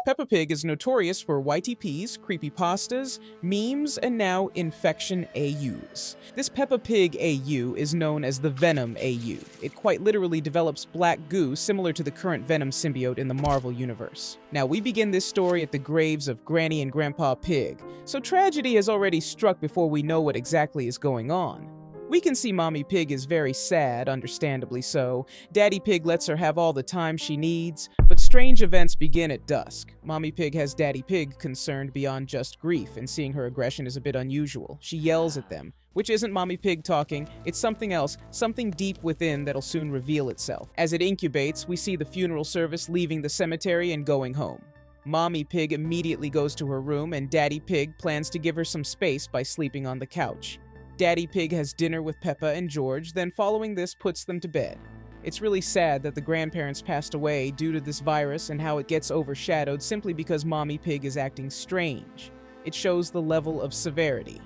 Peppa Pig is notorious for YTPs, creepypastas, memes, and now infection AUs. This Peppa Pig AU is known as the Venom AU. It quite literally develops black goo similar to the current Venom symbiote in the Marvel universe. Now, we begin this story at the graves of Granny and Grandpa Pig, so tragedy has already struck before we know what exactly is going on. We can see Mommy Pig is very sad, understandably so. Daddy Pig lets her have all the time she needs, but strange events begin at dusk. Mommy Pig has Daddy Pig concerned beyond just grief, and seeing her aggression is a bit unusual. She yells at them, which isn't Mommy Pig talking, it's something else, something deep within that'll soon reveal itself. As it incubates, we see the funeral service leaving the cemetery and going home. Mommy Pig immediately goes to her room, and Daddy Pig plans to give her some space by sleeping on the couch. Daddy Pig has dinner with Peppa and George, then following this puts them to bed. It's really sad that the grandparents passed away due to this virus and how it gets overshadowed simply because Mommy Pig is acting strange. It shows the level of severity.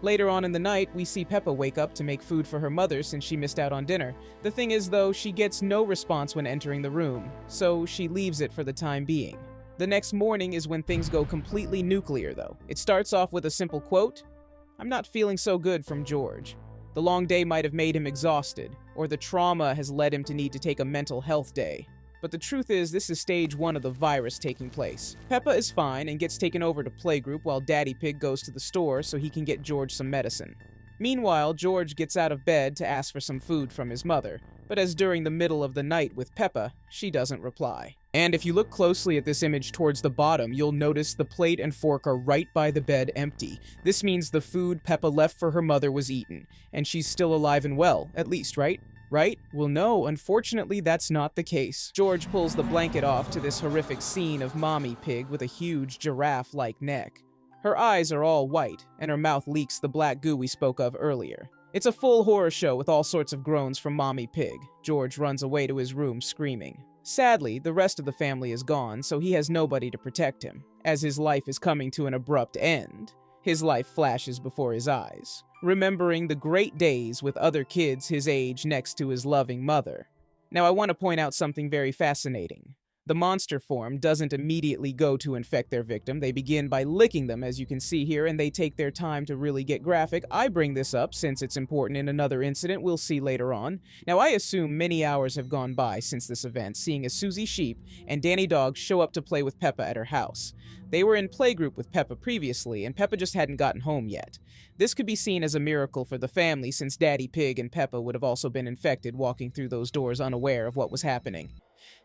Later on in the night, we see Peppa wake up to make food for her mother since she missed out on dinner. The thing is though, she gets no response when entering the room, so she leaves it for the time being. The next morning is when things go completely nuclear though. It starts off with a simple quote, "I'm not feeling so good," from George. The long day might have made him exhausted, or the trauma has led him to need to take a mental health day. But the truth is, this is stage 1 of the virus taking place. Peppa is fine and gets taken over to playgroup while Daddy Pig goes to the store so he can get George some medicine. Meanwhile, George gets out of bed to ask for some food from his mother, but as during the middle of the night with Peppa, she doesn't reply. And if you look closely at this image towards the bottom, you'll notice the plate and fork are right by the bed empty. This means the food Peppa left for her mother was eaten, and she's still alive and well, at least, right? Right? Well, no, unfortunately that's not the case. George pulls the blanket off to this horrific scene of Mommy Pig with a huge giraffe-like neck. Her eyes are all white, and her mouth leaks the black goo we spoke of earlier. It's a full horror show with all sorts of groans from Mommy Pig. George runs away to his room screaming. Sadly, the rest of the family is gone, so he has nobody to protect him. As his life is coming to an abrupt end, his life flashes before his eyes, remembering the great days with other kids his age next to his loving mother. Now I want to point out something very fascinating. The monster form doesn't immediately go to infect their victim. They begin by licking them, as you can see here, and they take their time to really get graphic. I bring this up since it's important in another incident we'll see later on. Now, I assume many hours have gone by since this event, seeing as Susie Sheep and Danny Dog show up to play with Peppa at her house. They were in playgroup with Peppa previously, and Peppa just hadn't gotten home yet. This could be seen as a miracle for the family, since Daddy Pig and Peppa would have also been infected walking through those doors unaware of what was happening.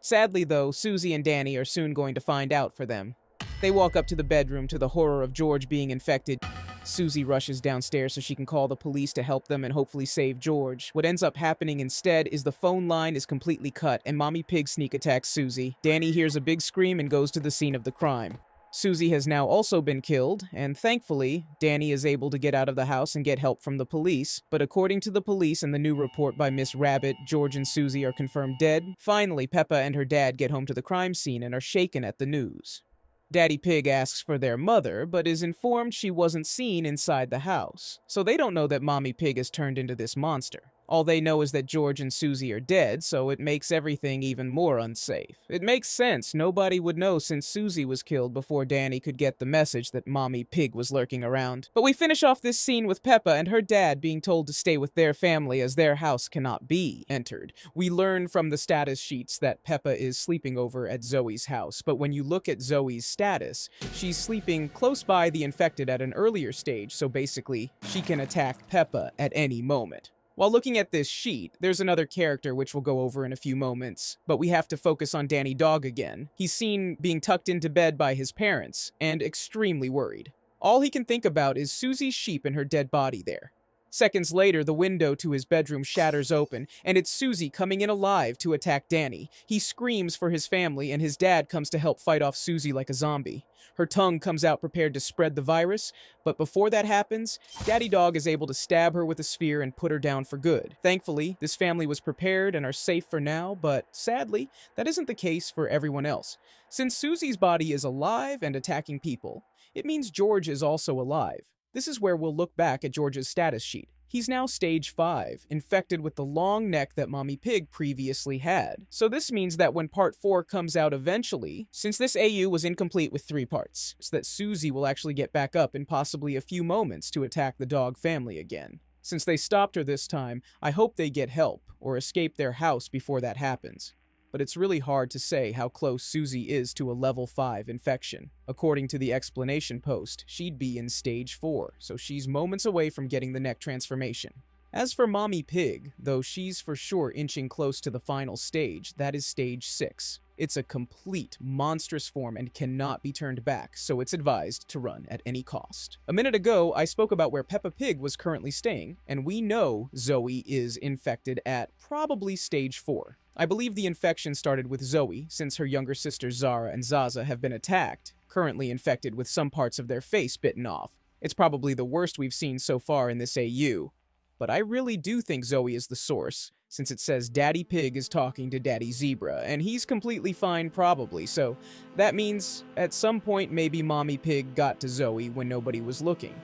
Sadly though, Susie and Danny are soon going to find out for them. They walk up to the bedroom to the horror of George being infected. Susie rushes downstairs so she can call the police to help them and hopefully save George. What ends up happening instead is the phone line is completely cut and Mommy Pig sneak attacks Susie. Danny hears a big scream and goes to the scene of the crime. Susie has now also been killed, and thankfully, Danny is able to get out of the house and get help from the police, but according to the police and the new report by Miss Rabbit, George and Susie are confirmed dead. Finally, Peppa and her dad get home to the crime scene and are shaken at the news. Daddy Pig asks for their mother, but is informed she wasn't seen inside the house, so they don't know that Mommy Pig has turned into this monster. All they know is that George and Susie are dead, so it makes everything even more unsafe. It makes sense, nobody would know since Susie was killed before Danny could get the message that Mommy Pig was lurking around. But we finish off this scene with Peppa and her dad being told to stay with their family as their house cannot be entered. We learn from the status sheets that Peppa is sleeping over at Zoe's house, but when you look at Zoe's status, she's sleeping close by the infected at an earlier stage, so basically, she can attack Peppa at any moment. While looking at this sheet, there's another character which we'll go over in a few moments, but we have to focus on Danny Dog again. He's seen being tucked into bed by his parents, and extremely worried. All he can think about is Susie's sheep and her dead body there. Seconds later, the window to his bedroom shatters open, and it's Susie coming in alive to attack Danny. He screams for his family, and his dad comes to help fight off Susie like a zombie. Her tongue comes out prepared to spread the virus, but before that happens, Daddy Dog is able to stab her with a sphere and put her down for good. Thankfully, this family was prepared and are safe for now, but sadly, that isn't the case for everyone else. Since Susie's body is alive and attacking people, it means George is also alive. This is where we'll look back at George's status sheet. He's now stage 5, infected with the long neck that Mommy Pig previously had. So this means that when part 4 comes out eventually, since this AU was incomplete with 3 parts, so that Susie will actually get back up in possibly a few moments to attack the dog family again. Since they stopped her this time, I hope they get help or escape their house before that happens. But it's really hard to say how close Susie is to a level 5 infection. According to the explanation post, she'd be in stage 4, so she's moments away from getting the neck transformation. As for Mommy Pig, though she's for sure inching close to the final stage, that is stage 6. It's a complete, monstrous form and cannot be turned back, so it's advised to run at any cost. A minute ago, I spoke about where Peppa Pig was currently staying, and we know Zoe is infected at probably stage 4. I believe the infection started with Zoe, since her younger sisters Zara and Zaza have been attacked, currently infected with some parts of their face bitten off. It's probably the worst we've seen so far in this AU. But I really do think Zoe is the source, since it says Daddy Pig is talking to Daddy Zebra, and he's completely fine probably, so that means at some point maybe Mommy Pig got to Zoe when nobody was looking.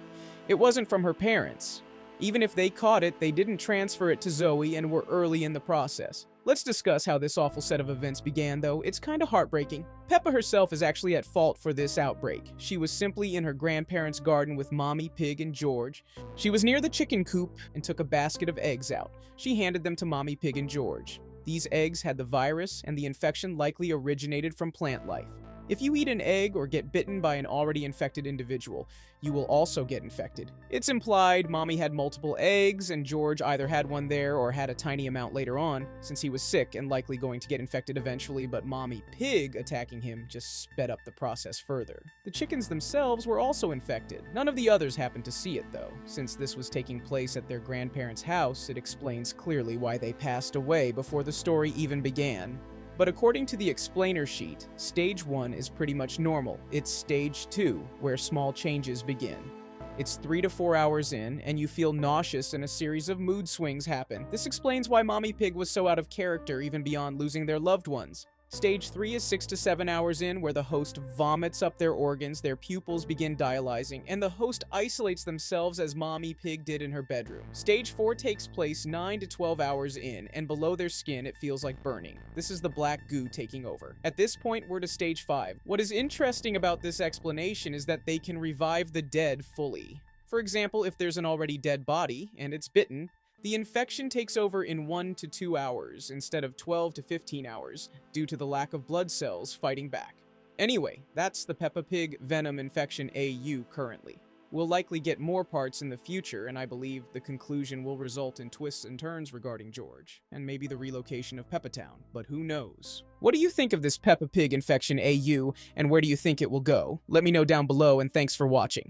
It wasn't from her parents. Even if they caught it, they didn't transfer it to Zoe and were early in the process. Let's discuss how this awful set of events began, though. It's kinda heartbreaking. Peppa herself is actually at fault for this outbreak. She was simply in her grandparents' garden with Mommy Pig and George. She was near the chicken coop and took a basket of eggs out. She handed them to Mommy Pig and George. These eggs had the virus, and the infection likely originated from plant life. If you eat an egg or get bitten by an already infected individual, you will also get infected. It's implied Mommy had multiple eggs, and George either had one there or had a tiny amount later on, since he was sick and likely going to get infected eventually, but Mommy Pig attacking him just sped up the process further. The chickens themselves were also infected. None of the others happened to see it, though. Since this was taking place at their grandparents' house, it explains clearly why they passed away before the story even began. But according to the explainer sheet, stage 1 is pretty much normal. It's stage 2, where small changes begin. It's 3 to 4 hours in, and you feel nauseous and a series of mood swings happen. This explains why Mommy Pig was so out of character even beyond losing their loved ones. Stage 3 is 6 to 7 hours in, where the host vomits up their organs, their pupils begin dialyzing, and the host isolates themselves as Mommy Pig did in her bedroom. Stage 4 takes place 9 to 12 hours in, and below their skin it feels like burning. This is the black goo taking over. At this point, we're to stage 5. What is interesting about this explanation is that they can revive the dead fully. For example, if there's an already dead body, and it's bitten, the infection takes over in 1 to 2 hours instead of 12 to 15 hours due to the lack of blood cells fighting back. Anyway, that's the Peppa Pig Venom infection AU currently. We'll likely get more parts in the future, and I believe the conclusion will result in twists and turns regarding George, and maybe the relocation of Peppatown, but who knows? What do you think of this Peppa Pig infection AU, and where do you think it will go? Let me know down below, and thanks for watching.